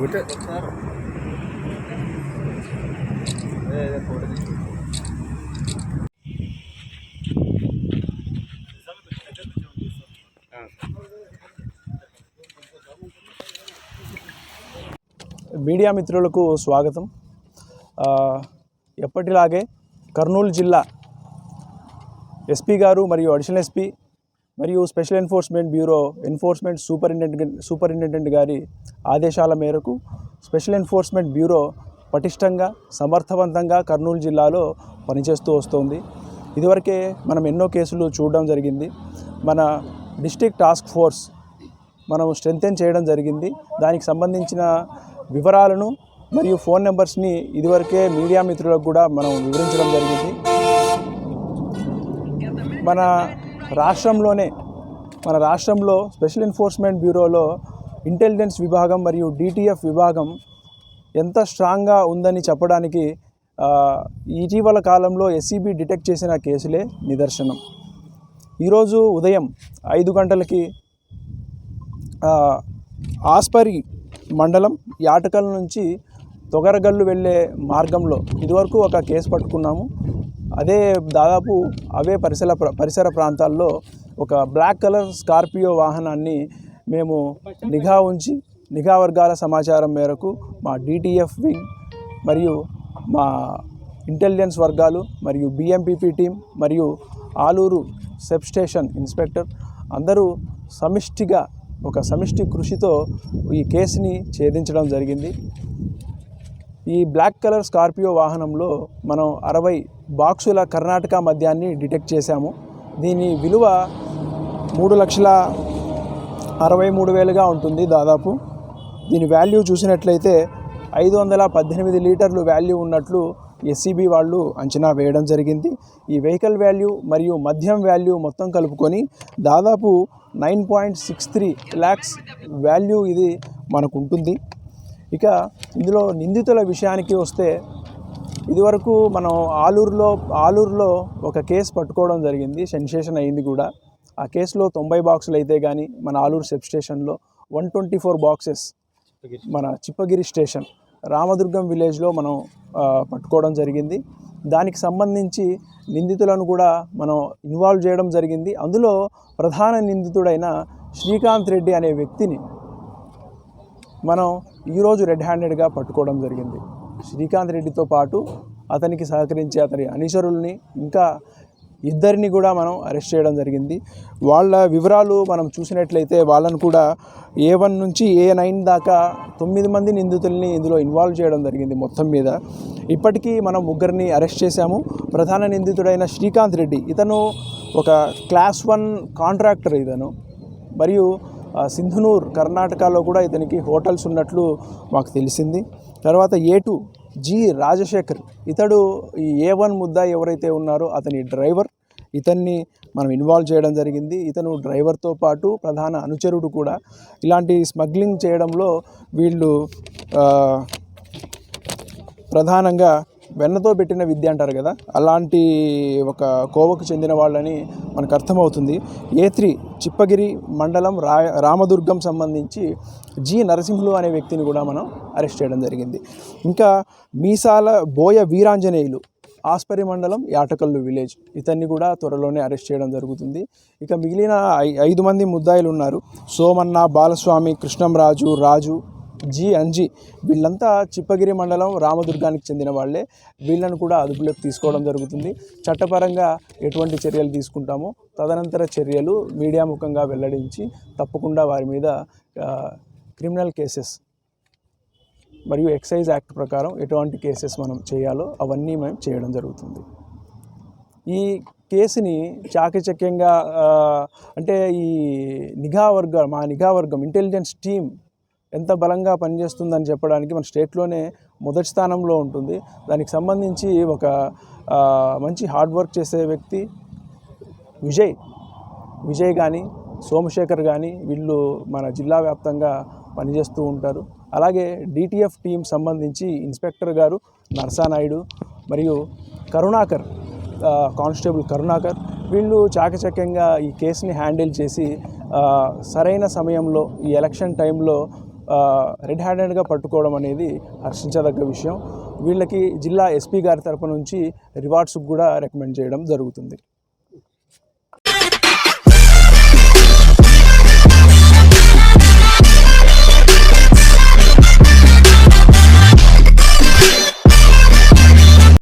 Media మిత్రులకు స్వాగతం. ఎప్పటిలాగే కర్నూలు జిల్లా ఎస్పీ గారు మరియు అడిషనల్ ఎస్పీ మరియు special enforcement bureau enforcement superintendent గారి ఆదేశాల మేరకు స్పెషల్ ఎన్ఫోర్స్మెంట్ బ్యూరో పటిష్టంగా సమర్థవంతంగా కర్నూలు జిల్లాలో పనిచేస్తూ వస్తుంది. ఇదివరకే మనం ఎన్నో కేసులు చూడడం జరిగింది. మన డిస్ట్రిక్ట్ టాస్క్ ఫోర్స్ మనం స్ట్రెంథెన్ చేయడం జరిగింది. దానికి సంబంధించిన వివరాలను మరియు ఫోన్ నెంబర్స్ని ఇదివరకే మీడియా మిత్రులకు కూడా మనం వివరించడం జరిగింది. మన రాష్ట్రంలో స్పెషల్ ఎన్ఫోర్స్మెంట్ బ్యూరోలో ఇంటెలిజెన్స్ విభాగం మరియు డిటిఎఫ్ విభాగం ఎంత స్ట్రాంగ్గా ఉందని చెప్పడానికి ఇటీవల కాలంలో ఎస్సీబీ డిటెక్ట్ చేసిన కేసులే నిదర్శనం. ఈరోజు ఉదయం 5 గంటలకి ఆస్పరి మండలం యాటకల్ నుంచి తొగరగల్లు వెళ్ళే మార్గంలో ఇదివరకు ఒక కేసు పట్టుకున్నాము. దాదాపు అవే పరిసర ప్రాంతాల్లో ఒక బ్లాక్ కలర్ స్కార్పియో వాహనాన్ని మేము నిఘా వర్గాల సమాచారం మేరకు మా డిటిఎఫ్ వింగ్ మరియు మా ఇంటెలిజెన్స్ వర్గాలు మరియు బిఎంపిపి టీం మరియు ఆలూరు సబ్ స్టేషన్ ఇన్స్పెక్టర్ అందరూ సమిష్టి కృషితో ఈ కేసుని ఛేదించడం జరిగింది. ఈ బ్లాక్ కలర్ స్కార్పియో వాహనంలో మనం 60 బాక్సుల కర్ణాటక మద్యాన్ని డిటెక్ట్ చేశాము. దీని విలువ 3,63,000గా ఉంటుంది దాదాపు. దీని వాల్యూ చూసినట్లయితే 518 లీటర్లు వాల్యూ ఉన్నట్లు ఎస్సీబీ వాళ్ళు అంచనా వేయడం జరిగింది. ఈ వెహికల్ వాల్యూ మరియు మద్యం వాల్యూ మొత్తం కలుపుకొని దాదాపు 9.63 lakhs వాల్యూ ఇది మనకు ఉంటుంది. ఇక ఇందులో నిందితుల విషయానికి వస్తే ఇదివరకు మనం ఆలూరులో ఒక కేసు పట్టుకోవడం జరిగింది. సెన్సేషన్ అయింది కూడా. ఆ కేసులో 90 బాక్సులు అయితే కానీ మన ఆలూరు సబ్ స్టేషన్లో 124 బాక్సెస్ మన చిప్పగిరి స్టేషన్ రామదుర్గం విలేజ్లో మనం పట్టుకోవడం జరిగింది. దానికి సంబంధించి నిందితులను కూడా మనం ఇన్వాల్వ్ చేయడం జరిగింది. అందులో ప్రధాన నిందితుడైన శ్రీకాంత్ రెడ్డి అనే వ్యక్తిని మనం ఈరోజు రెడ్ హ్యాండెడ్గా పట్టుకోవడం జరిగింది. శ్రీకాంత్ రెడ్డితో పాటు అతనికి సహకరించే అతని అనుచరుల్ని ఇంకా ఇద్దరిని కూడా మనం అరెస్ట్ చేయడం జరిగింది. వాళ్ళ వివరాలు మనం చూసినట్లయితే వాళ్ళను కూడా A1 నుంచి A9 దాకా 9 మంది నిందితుల్ని ఇందులో ఇన్వాల్వ్ చేయడం జరిగింది మొత్తం మీద. ఇప్పటికీ మనం 3 అరెస్ట్ చేశాము. ప్రధాన నిందితుడైన శ్రీకాంత్ రెడ్డి ఇతను ఒక క్లాస్ 1 కాంట్రాక్టర్ ఇతను. మరియు సింధునూర్ కర్ణాటకలో కూడా ఇతనికి హోటల్స్ ఉన్నట్లు మాకు తెలిసింది. తర్వాత A2 జి రాజశేఖర్ ఇతడు ఈ A1 ముద్దాయి ఎవరైతే ఉన్నారో అతని డ్రైవర్. ఇతన్ని మనం ఇన్వాల్వ్ చేయడం జరిగింది. ఇతను డ్రైవర్తో పాటు ప్రధాన అనుచరుడు కూడా. ఇలాంటి స్మగ్లింగ్ చేయడంలో వీళ్ళు ప్రధానంగా వెన్నతో పెట్టిన విద్య అంటారు కదా, అలాంటి ఒక కోవకు చెందిన వాళ్ళని మనకు అర్థమవుతుంది. A3 చిప్పగిరి మండలం రామదుర్గం సంబంధించి జి నరసింహులు అనే వ్యక్తిని కూడా మనం అరెస్ట్ చేయడం జరిగింది. ఇంకా మీసాల బోయ వీరాంజనేయులు ఆస్పరి మండలం యాటకల్లు విలేజ్ ఇతన్ని కూడా త్వరలోనే అరెస్ట్ చేయడం జరుగుతుంది. ఇక మిగిలిన 5 మంది ముద్దాయిలు ఉన్నారు. సోమన్న, బాలస్వామి, కృష్ణంరాజు, రాజు, జి అంజి వీళ్ళంతా చిప్పగిరి మండలం రామదుర్గానికి చెందిన వాళ్ళే. వీళ్ళను కూడా అదుపులోకి తీసుకోవడం జరుగుతుంది. చట్టపరంగా ఎటువంటి చర్యలు తీసుకుంటామో తదనంతర చర్యలు మీడియా ముఖంగా వెల్లడించి తప్పకుండా వారి మీద క్రిమినల్ కేసెస్ మరియు ఎక్సైజ్ యాక్ట్ ప్రకారం ఎటువంటి కేసెస్ మనం చేయాలో అవన్నీ మేము చేయడం జరుగుతుంది. ఈ కేసుని చాకచక్యంగా అంటే ఈ మా నిఘా వర్గం ఇంటెలిజెన్స్ టీం ఎంత బలంగా పనిచేస్తుందని చెప్పడానికి మన స్టేట్లోనే మొదటి స్థానంలో ఉంటుంది. దానికి సంబంధించి ఒక మంచి హార్డ్ వర్క్ చేసే వ్యక్తి విజయ్ కానీ సోమశేఖర్ కానీ వీళ్ళు మన జిల్లా వ్యాప్తంగా పనిచేస్తూ ఉంటారు. అలాగే డిటిఎఫ్ టీం సంబంధించి ఇన్స్పెక్టర్ గారు నర్సానాయుడు మరియు కానిస్టేబుల్ కరుణాకర్ వీళ్ళు చాకచక్యంగా ఈ కేసుని హ్యాండిల్ చేసి సరైన సమయంలో ఈ ఎలక్షన్ టైంలో రెడ్ హ్యాండెడ్గా పట్టుకోవడం అనేది హర్షించదగ్గ విషయం. వీళ్ళకి జిల్లా ఎస్పీ గారి తరపు నుంచి రివార్డ్స్ కూడా రికమెండ్ చేయడం జరుగుతుంది.